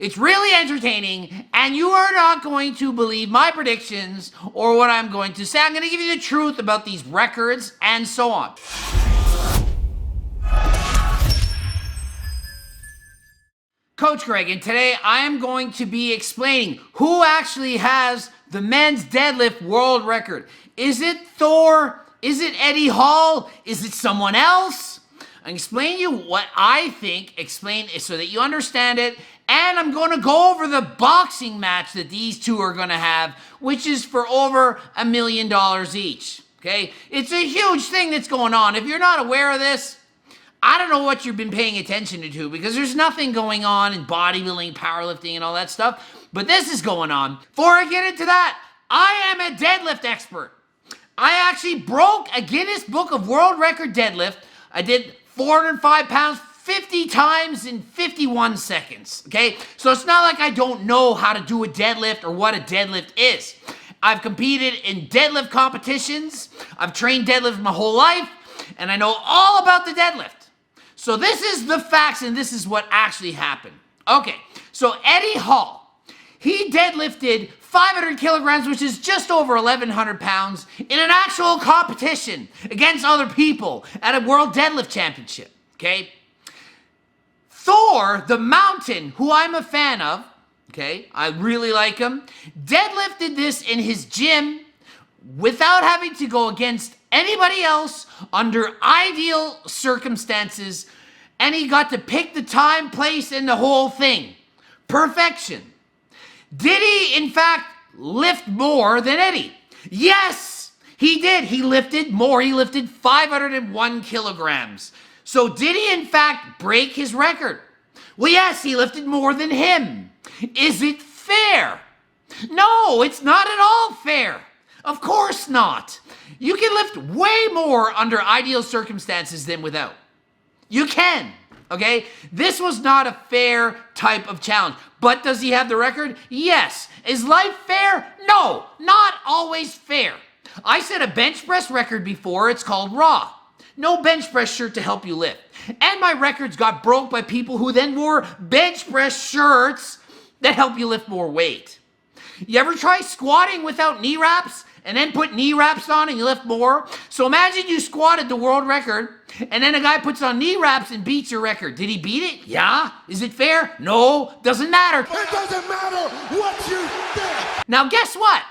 It's really entertaining, and you are not going to believe my predictions or what I'm going to say. I'm going to give you the truth about these records and so on. Coach Greg, and today I am going to be explaining who actually has the men's deadlift world record. Is it Thor? Is it Eddie Hall? Is it someone else? I'm explaining to you what I think, explain so that you understand it, and I'm going to go over the boxing match that these two are going to have, which is for over $1 million each, okay? It's a huge thing that's going on. If you're not aware of this, I don't know what you've been paying attention to because there's nothing going on in bodybuilding, powerlifting, and all that stuff, but this is going on. Before I get into that, I am a deadlift expert. I actually broke a Guinness Book of World Record deadlift. I did 405 pounds 50 times in 51 seconds, okay? So it's not like I don't know how to do a deadlift or what a deadlift is. I've competed in deadlift competitions. I've trained deadlift my whole life, and I know all about the deadlift. So this is the facts, and this is what actually happened. Okay, so Eddie Hall, he deadlifted 500 kilograms, which is just over 1,100 pounds, in an actual competition against other people at a World Deadlift Championship, okay? Thor, the Mountain, who I'm a fan of, okay, I really like him, deadlifted this in his gym without having to go against anybody else under ideal circumstances, and he got to pick the time, place, and the whole thing. Perfection. Did he, in fact, lift more than Eddie? Yes, he did. He lifted more. He lifted 501 kilograms. So did he, in fact, break his record? Well, yes, he lifted more than him. Is it fair? No, it's not at all fair. Of course not. You can lift way more under ideal circumstances than without. You can, okay? This was not a fair type of challenge. But does he have the record? Yes. Is life fair? No, not always fair. I set a bench press record before. It's called Raw. No bench press shirt to help you lift. And my records got broke by people who then wore bench press shirts that help you lift more weight. You ever try squatting without knee wraps and then put knee wraps on and you lift more? So imagine you squatted the world record and then a guy puts on knee wraps and beats your record. Did he beat it? Yeah. Is it fair? No. Doesn't matter. It doesn't matter what you think. Now guess what?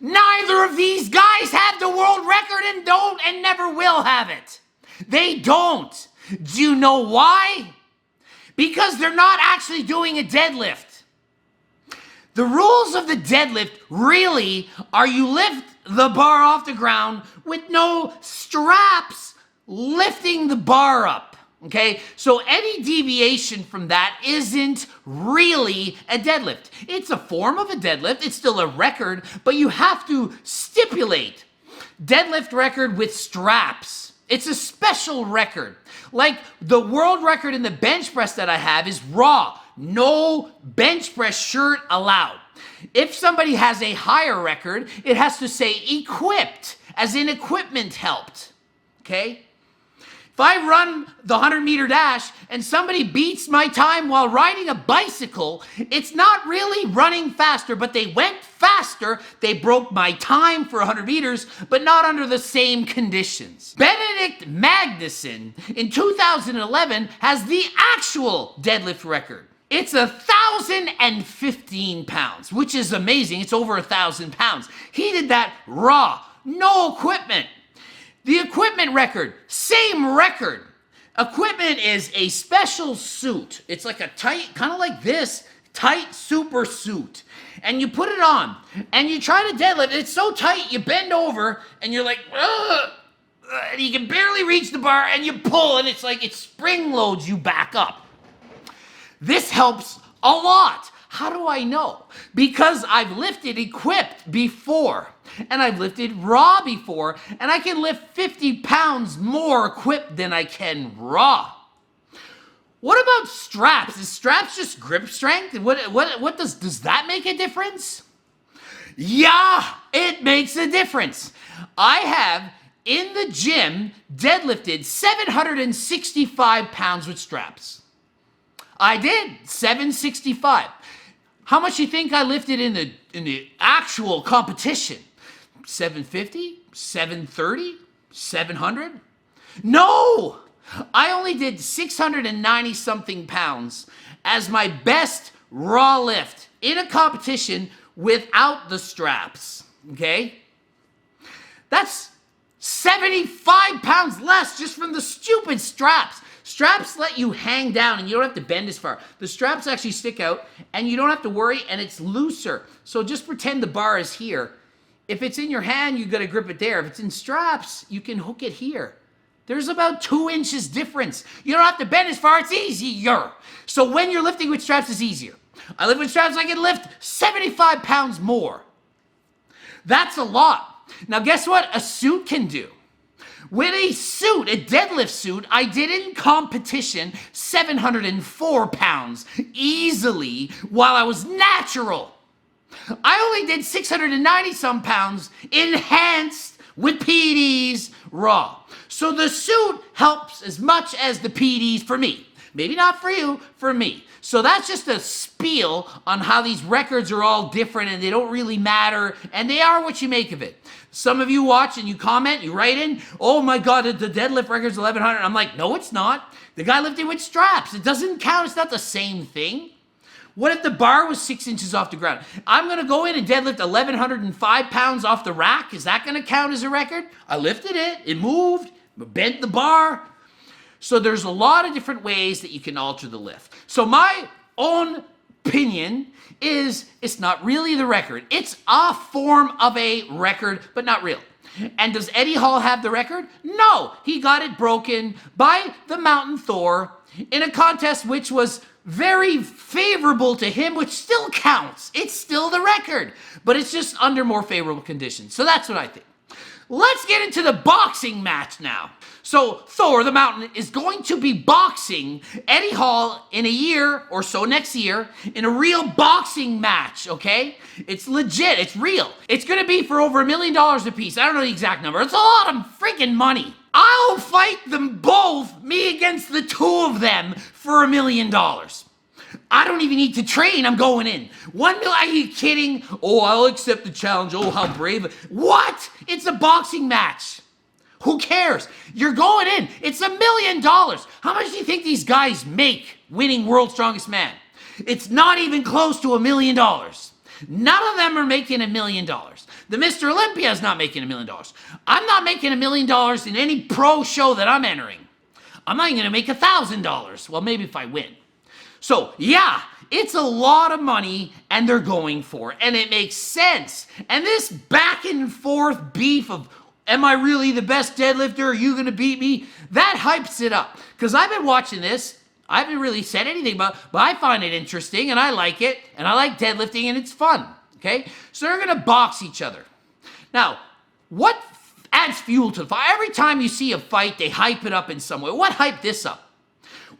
Neither of these guys have the world record and don't and never will have it. They don't. Do you know why? Because they're not actually doing a deadlift. The rules of the deadlift really are you lift the bar off the ground with no straps lifting the bar up. Okay, so any deviation from that isn't really a deadlift. It's a form of a deadlift. It's still a record, but you have to stipulate deadlift record with straps. It's a special record. Like the world record in the bench press that I have is raw. No bench press shirt allowed. If somebody has a higher record, it has to say equipped, as in equipment helped. Okay? If I run the 100-meter dash and somebody beats my time while riding a bicycle, it's not really running faster, but they went faster. They broke my time for 100 meters, but not under the same conditions. Benedikt in 2011 has the actual deadlift record. It's 1,015 pounds, which is amazing. It's over 1,000 pounds. He did that raw, no equipment. The equipment record, same record. Equipment is a special suit. It's like a tight, kind of like this, tight super suit. And you put it on, and you try to deadlift. It's so tight, you bend over, and you're like, ugh, and you can barely reach the bar, and you pull, and it's like it spring loads you back up. This helps a lot. How do I know? Because I've lifted equipped before, and I've lifted raw before, and I can lift 50 pounds more equipped than I can raw. What about straps? Is straps just grip strength? What does that make a difference? Yeah, it makes a difference. I have, in the gym, deadlifted 765 pounds with straps. I did, 765. How much do you think I lifted in the actual competition? 750? 730? 700? No! I only did 690 something pounds as my best raw lift in a competition without the straps, okay? That's 75 pounds less just from the stupid straps. Straps let you hang down and you don't have to bend as far. The straps actually stick out and you don't have to worry, and it's looser. So just pretend the bar is here. If it's in your hand, you gotta grip it there. If it's in straps, you can hook it here. There's about 2 inches difference. You don't have to bend as far, it's easier. So when you're lifting with straps, it's easier. I lift with straps, I can lift 75 pounds more. That's a lot. Now guess what a suit can do? With a suit, a deadlift suit, I did in competition 704 pounds easily while I was natural. I only did 690 some pounds enhanced with PDs raw. So the suit helps as much as the PDs for me. Maybe not for you, for me. So that's just a spiel on how these records are all different and they don't really matter, and they are what you make of it. Some of you watch and you comment, you write in, oh my God, the deadlift record's 1100. I'm like, no, it's not. The guy lifting with straps. It doesn't count. It's not the same thing. What if the bar was 6 inches off the ground? I'm going to go in and deadlift 1,105 pounds off the rack. Is that going to count as a record? I lifted it. It moved. Bent the bar. So there's a lot of different ways that you can alter the lift. So my own opinion is it's not really the record. It's a form of a record, but not real. And does Eddie Hall have the record? No. He got it broken by the Mountain Thor in a contest which was very favorable to him, which still counts. It's still the record, but it's just under more favorable conditions. So that's what I think. Let's get into the boxing match now. So Thor the Mountain is going to be boxing Eddie Hall in a year or so, next year, in a real boxing match, okay? It's legit, it's real. It's gonna be for over $1 million a piece. I don't know the exact number. It's a lot of freaking money. I'll fight them both, me against the two of them, for $1 million. I don't even need to train, I'm going in. $1 million, are you kidding? Oh, I'll accept the challenge, oh, how brave. What? It's a boxing match. Who cares? You're going in. It's $1 million. How much do you think these guys make winning World's Strongest Man? It's not even close to $1 million. None of them are making $1 million. The Mr. Olympia is not making $1 million. I'm not making $1 million in any pro show that I'm entering. I'm not even going to make $1,000. Well, maybe if I win. So, yeah, it's a lot of money, and they're going for it, and it makes sense. And this back and forth beef of, am I really the best deadlifter? Are you going to beat me? That hypes it up. Because I've been watching this. I haven't really said anything about it, but I find it interesting, and I like it, and I like deadlifting, and it's fun. Okay? So they're going to box each other. Now, what adds fuel to the fight? Every time you see a fight, they hype it up in some way. What hyped this up?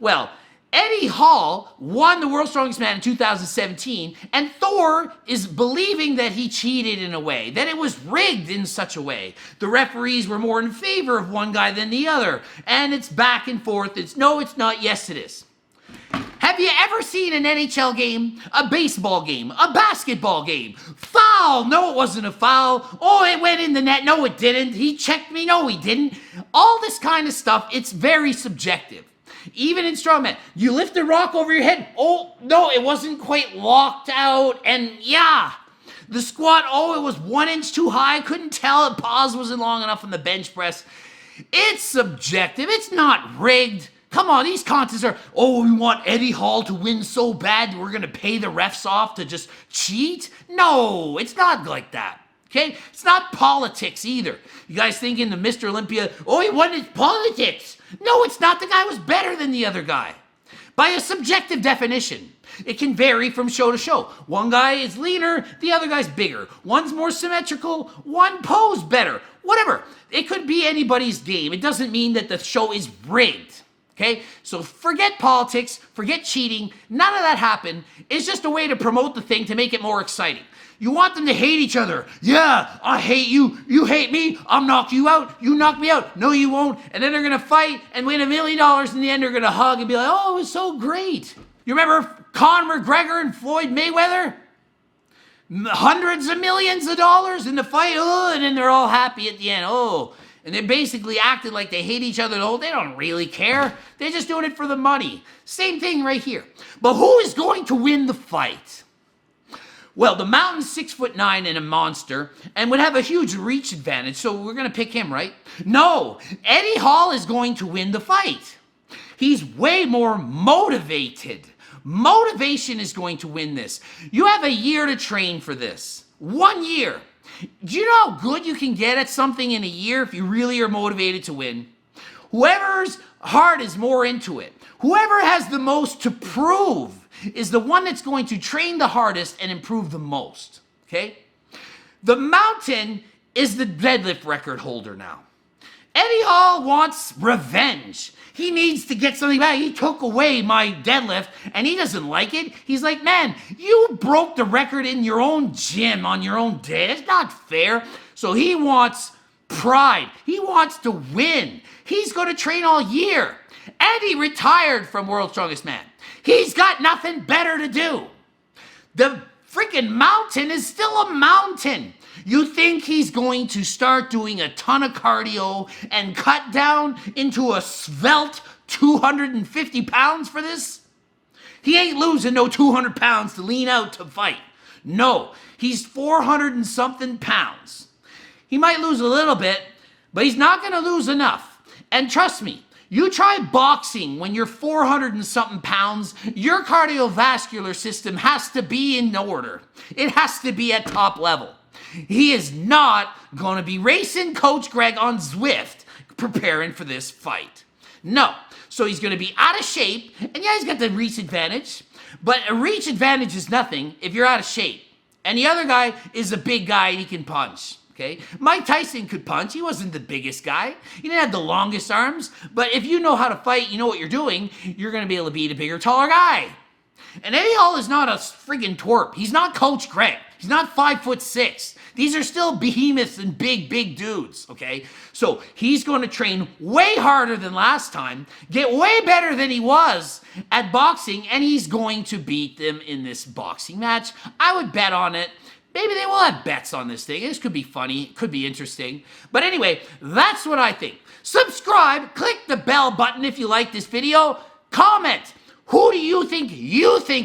Well, Eddie Hall won the World's Strongest Man in 2017, and Thor is believing that he cheated in a way, that it was rigged in such a way. The referees were more in favor of one guy than the other, and it's back and forth. It's no, it's not, yes, it is. Have you ever seen an NHL game, a baseball game, a basketball game? Foul! No, it wasn't a foul. Oh, it went in the net. No, it didn't. He checked me. No, he didn't. All this kind of stuff, it's very subjective. Even in strongman, you lift the rock over your head. Oh, no, it wasn't quite locked out. And yeah, the squat, oh, it was 1 inch too high. I couldn't tell. The pause wasn't long enough on the bench press. It's subjective. It's not rigged. Come on, these contests are, oh, we want Eddie Hall to win so bad we're going to pay the refs off to just cheat? No, it's not like that. Okay? It's not politics either. You guys thinking the Mr. Olympia, oh, he won his politics. No, it's not. The guy was better than the other guy. By a subjective definition, it can vary from show to show. One guy is leaner, the other guy's bigger. One's more symmetrical, one pose better. Whatever. It could be anybody's game. It doesn't mean that the show is rigged. Okay? So forget politics, forget cheating. None of that happened. It's just a way to promote the thing to make it more exciting. You want them to hate each other. Yeah, I hate you. You hate me. I'll knock you out. You knock me out. No, you won't. And then they're going to fight and win $1 million. In the end, they're going to hug and be like, oh, it was so great. You remember Conor McGregor and Floyd Mayweather? Hundreds of millions of dollars in the fight, and then they're all happy at the end. And they basically acted like they hate each other. They don't really care. They're just doing it for the money. Same thing right here. But who is going to win the fight? Well, the Mountain's 6'9" and a monster, and would have a huge reach advantage, so we're going to pick him, right? No, Eddie Hall is going to win the fight. He's way more motivated. Motivation is going to win this. You have a year to train for this. 1 year. Do you know how good you can get at something in a year if you really are motivated to win? Whoever's heart is more into it, whoever has the most to prove is the one that's going to train the hardest and improve the most, okay? The Mountain is the deadlift record holder now. Eddie Hall wants revenge. He needs to get something back. He took away my deadlift and he doesn't like it. He's like, man, you broke the record in your own gym on your own day. It's not fair. So he wants pride. He wants to win. He's going to train all year. Eddie retired from World's Strongest Man. He's got nothing better to do. The freaking Mountain is still a mountain. You think he's going to start doing a ton of cardio and cut down into a svelte 250 pounds for this? He ain't losing no 200 pounds to lean out to fight. No, he's 400 and something pounds. He might lose a little bit, but he's not going to lose enough. And trust me, you try boxing when you're 400 and something pounds, your cardiovascular system has to be in order. It has to be at top level. He is not going to be racing Coach Greg on Zwift preparing for this fight. No. So he's going to be out of shape, and yeah, he's got the reach advantage, but a reach advantage is nothing if you're out of shape. And the other guy is a big guy and he can punch. Okay, Mike Tyson could punch. He wasn't the biggest guy. He didn't have the longest arms. But if you know how to fight, you know what you're doing, you're going to be able to beat a bigger, taller guy. And Eddie Hall is not a friggin' twerp. He's not Coach Greg. He's not 5'6". These are still behemoths and big dudes, okay? So he's going to train way harder than last time, get way better than he was at boxing, and he's going to beat them in this boxing match. I would bet on it. Maybe they will have bets on this thing. This could be funny. It could be interesting. But anyway, that's what I think. Subscribe. Click the bell button if you like this video. Comment. Who do you think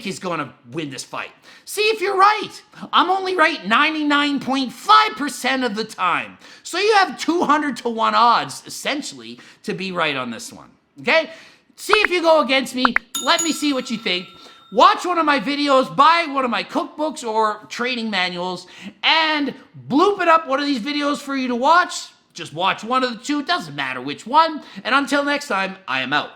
is going to win this fight? See if you're right. I'm only right 99.5% of the time. So you have 200 to 1 odds, essentially, to be right on this one. Okay? See if you go against me. Let me see what you think. Watch one of my videos, buy one of my cookbooks or training manuals, and bloop it up one of these videos for you to watch. Just watch one of the two. It doesn't matter which one. And until next time, I am out.